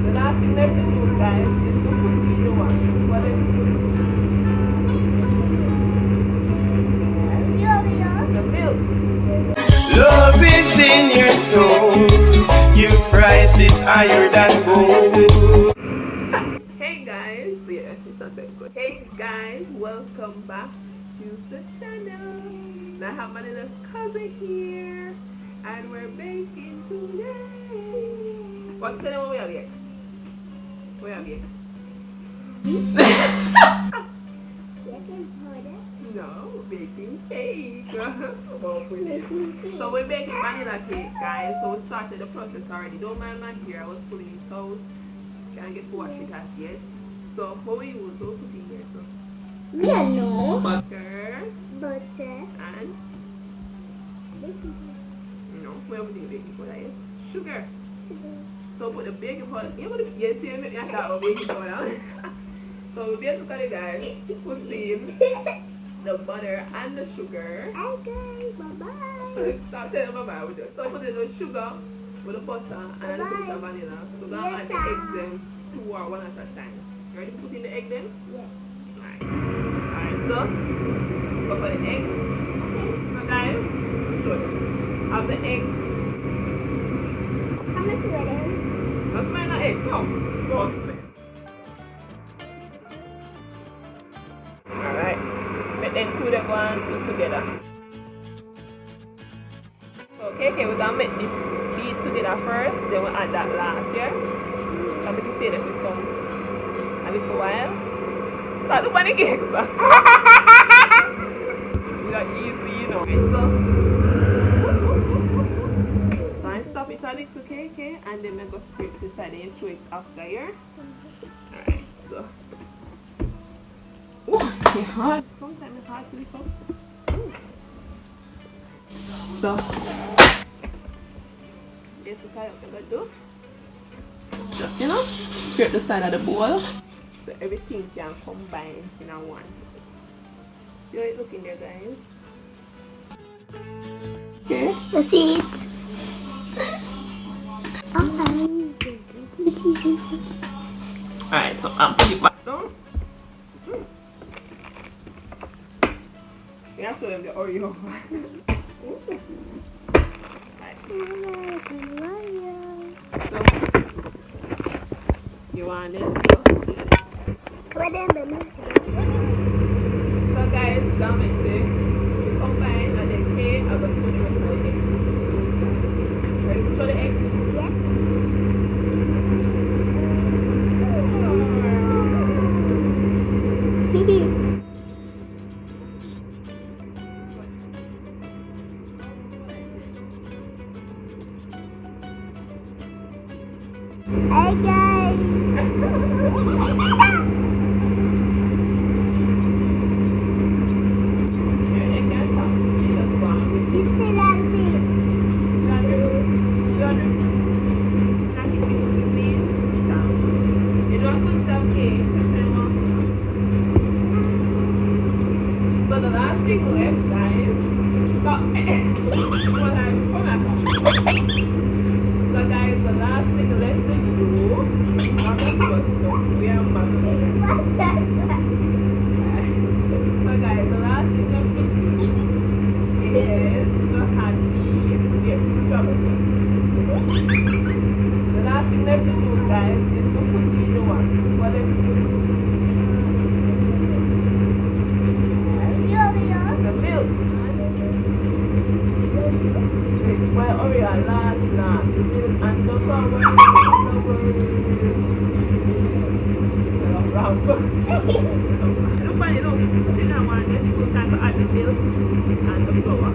The last thing left to do, guys, is to put in the one. What is the milk? Love is in your soul. Your price is higher than gold. Hey guys, yeah, it's not so good. Hey guys, welcome back to the channel. I have my little cousin here, and we're baking today. What kind of we have here? We have here. No, baking cake. So we're baking vanilla cake, guys. So we started the process already. Don't mind my hair, I was pulling it out. Can't get to wash it as yet. So what we use, we'll put in here. So we don't know. butter and Baking no, we have the baking powder here. Sugar. So put the baking powder. Yes, you make me talk about baking powder. So basically, guys, put in the butter and the sugar. Okay, bye-bye. Stop telling my bye with this. So put in the sugar with the butter and a little bit of vanilla. So we're gonna add the eggs then 2 or 1 at a time. You ready to put in the egg then? Yes. Alright, so go for the eggs. So guys, show them. Have the eggs. I'm a sweater. No smell the egg, no. Go smell. Alright. Make them two them one put together. So okay, we're gonna make this bead together first, then we'll add that last, yeah? I'm going to stay there for a little while. Start the bunny cakes. Not easy, you know. So I stop it a little, okay? And then I go scrape this side and throw it after here. Alright, so. Oh, it's hard. Sometimes it's hard to lift up. So, basically what I'm going to do, just, you know, scrape the side of the bowl so everything can combine in a one. See how it looking there, guys? Okay. Let's eat. Alright, so I'm putting it back down. You have to have the Oreo. So, you want this? So guys, that makes it. You combine and then okay, I'm going to throw the rest of the egg. Ready to throw the egg? Yes. Hey guys. So the last thing left, guys. So guys, the last thing left to do, we have So guys, the last thing left to do is to add the last thing left to do, guys, is to put in the one. What left to do? The milk. Well, Oreo, last, the milk and the flour. Look funny, look. See that one there? So time to add the milk and the flour.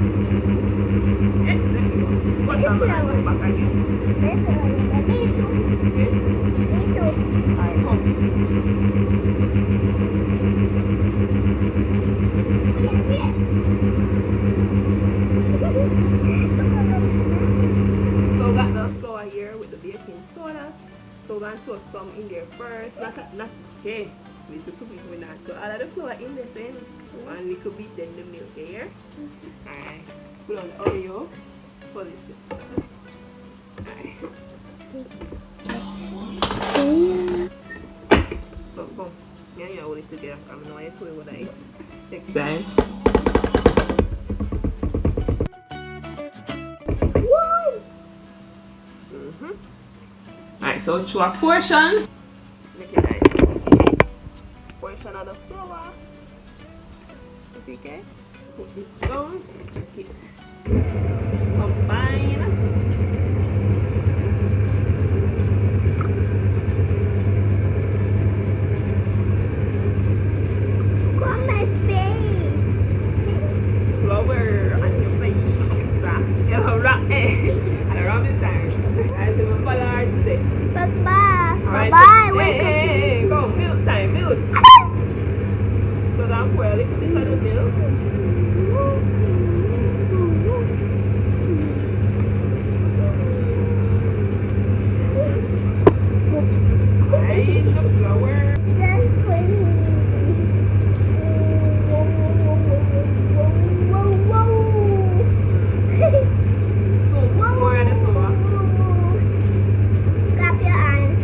There you go. Wash your hands and back again. Okay? Alright, So we got the flour here with the baking soda. So we're going to throw some in there first. Not okay. We should put it with that. So add the flour in there then. One little bit, then the milk here. Alright. Put on the Oreo. Pour this. Alright. it together. I don't know why I told you what I eat next time. Woo! Alright, so to a portion. Make it nice. Portion of the flour. Okay? Put this down. Make it combine. On my face. Flour on your face. You're right. And around the time. Guys, I'm going to follow her today. Papa. Alright, Bye. so, hey, go, milk time, milk. So don't pour a little bit of the milk. Add the flour. So pour the flour. Clap your hands.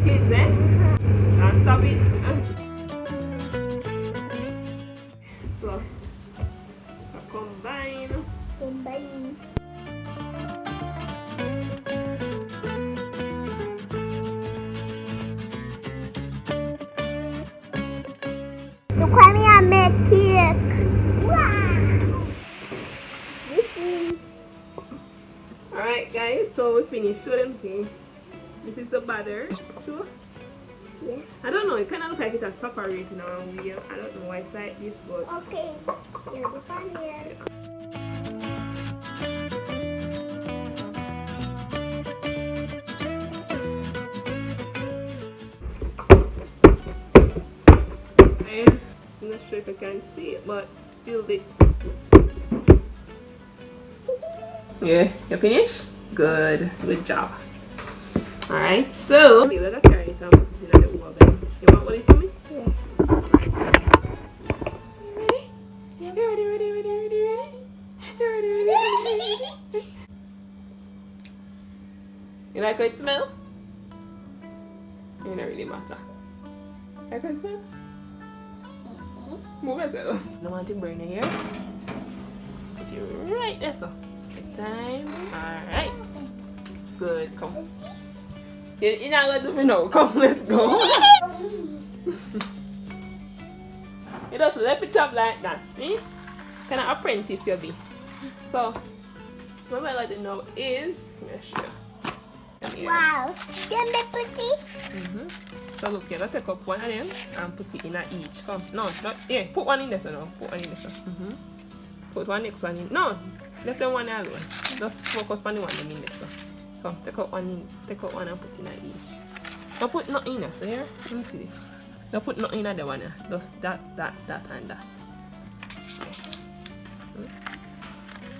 Kids, eh? Now stop it. So, combine. Combine. Look at me, I make cake. Wow. This is Alright guys, so we finished. Show them thing. This is the batter. Sure? yes. I don't know, it kind of looks like it has separated around here. I don't know why it's like this, but Okay. Here's the pan here. guys, I'm not sure if I can see it, but build it. Yeah, you finished? Good, good job. Alright, so you let us carry it and put it in the oven. You want one for me? Yeah. You ready? You ready? You like how it smells? It don't really matter. Like how it smells? Move yourself. Don't want to burn your hair. Put you right there, so. Take time. Alright. Good, come. You're not going to do me now. Come, let's go. You just let it chop like that, see? Kind of apprentice you be. So, what I like to know is, let me show you. Come here. Wow. They're pretty. So look, you're gonna take up one of them and put it in a each. Come, no, not, yeah, put one in this one now. Put one in this one. Put one next one in. No, left them one alone. Just focus on the one in this one. Come, take out one and put in a each. Don't put nothing in there, so here, let me see this. Don't put nothing in the one here. Just that, and that.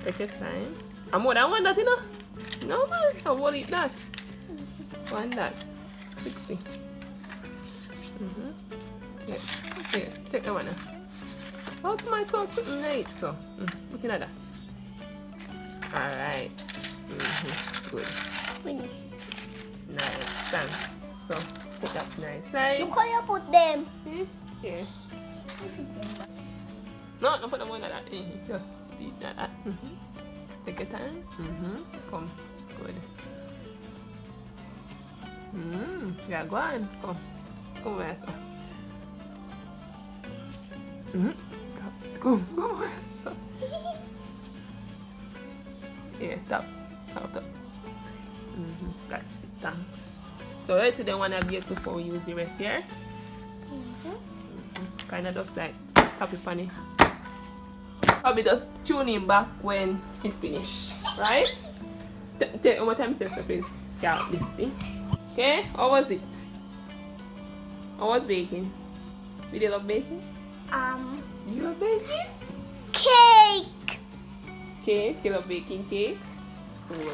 Take your time. And more than one that, you know? No, man, I will eat that. One that. 60. Yeah. Here, take that one now. How's my sauce sitting late, so? Put in that. Alright. Good. Finish. Nice, thanks. So, put that nice side. Look how you put them. Here. No, don't put them on like that. Just eat that. Take your time. Come. Good. Yeah, go on. Come. Come over here, so. Come over here, so. Yeah, top. That's it, thanks. So right today, one of you before we use the rest here. Kind of just like tap it on it. Probably just tune in back when it finish, right? How much time it takes to finish? Yeah, this thing. Okay, how was it? How was baking? Did you love baking? You love baking? Cake. Cake? You love baking cake? Cool.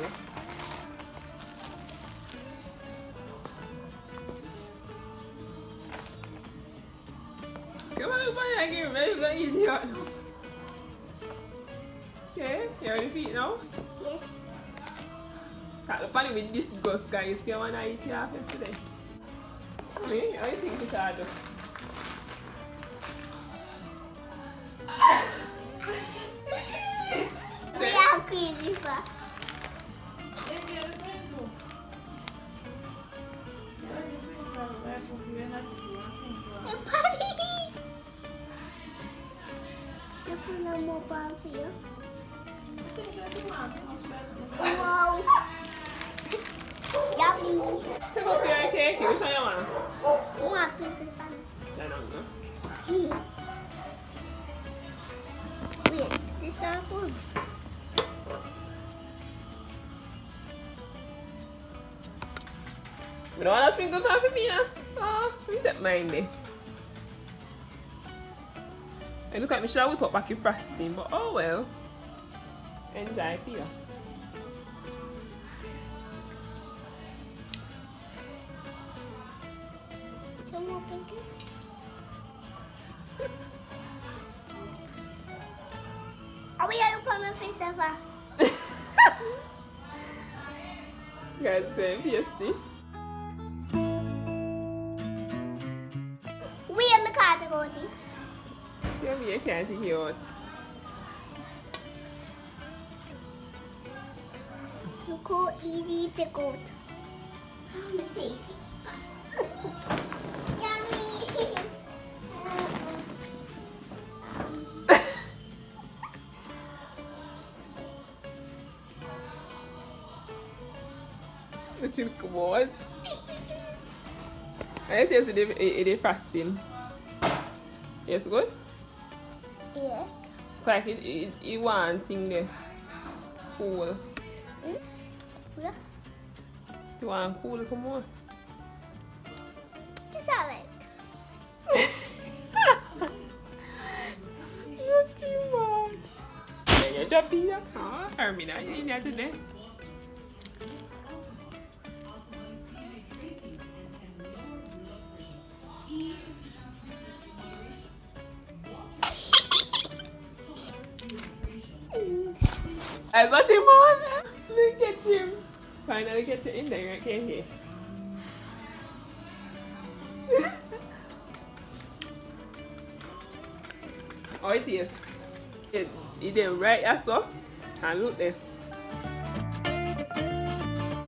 Come on, buddy, I get ready to eat it. Okay, you ready to eat now? Yes. Got the funny with disgust, guys. You see when I eat it off yesterday? Me? How do you think it's hard? We are crazy for. Eu fui na mobile here. Wow. Yummy. Take off your cake. Which one you want? Uma pizza. I don't know. Wait, this not good. You don't want to finger top for me, huh? Oh, you don't mind me. And look at me, shall we put back in frosting? But oh well. Enjoy, Pia. Some more pancakes. Are we going to put my face over? Guys, same PST. We in the car to go to. Yeah, me, I can't take you out. Look how easy to go to. Tasty. Yummy. But you come on. I taste it frosting. Yes, good? Yes. Like it one thing there. Cool. Yeah. You want cool, come on. Just have it. Not too much. Yeah, you're jumping up. Oh, Hermina, you in there today? I got him on. Look at him. Finally get you in there, okay? Here. Oh, it is. It is right as up. And look there.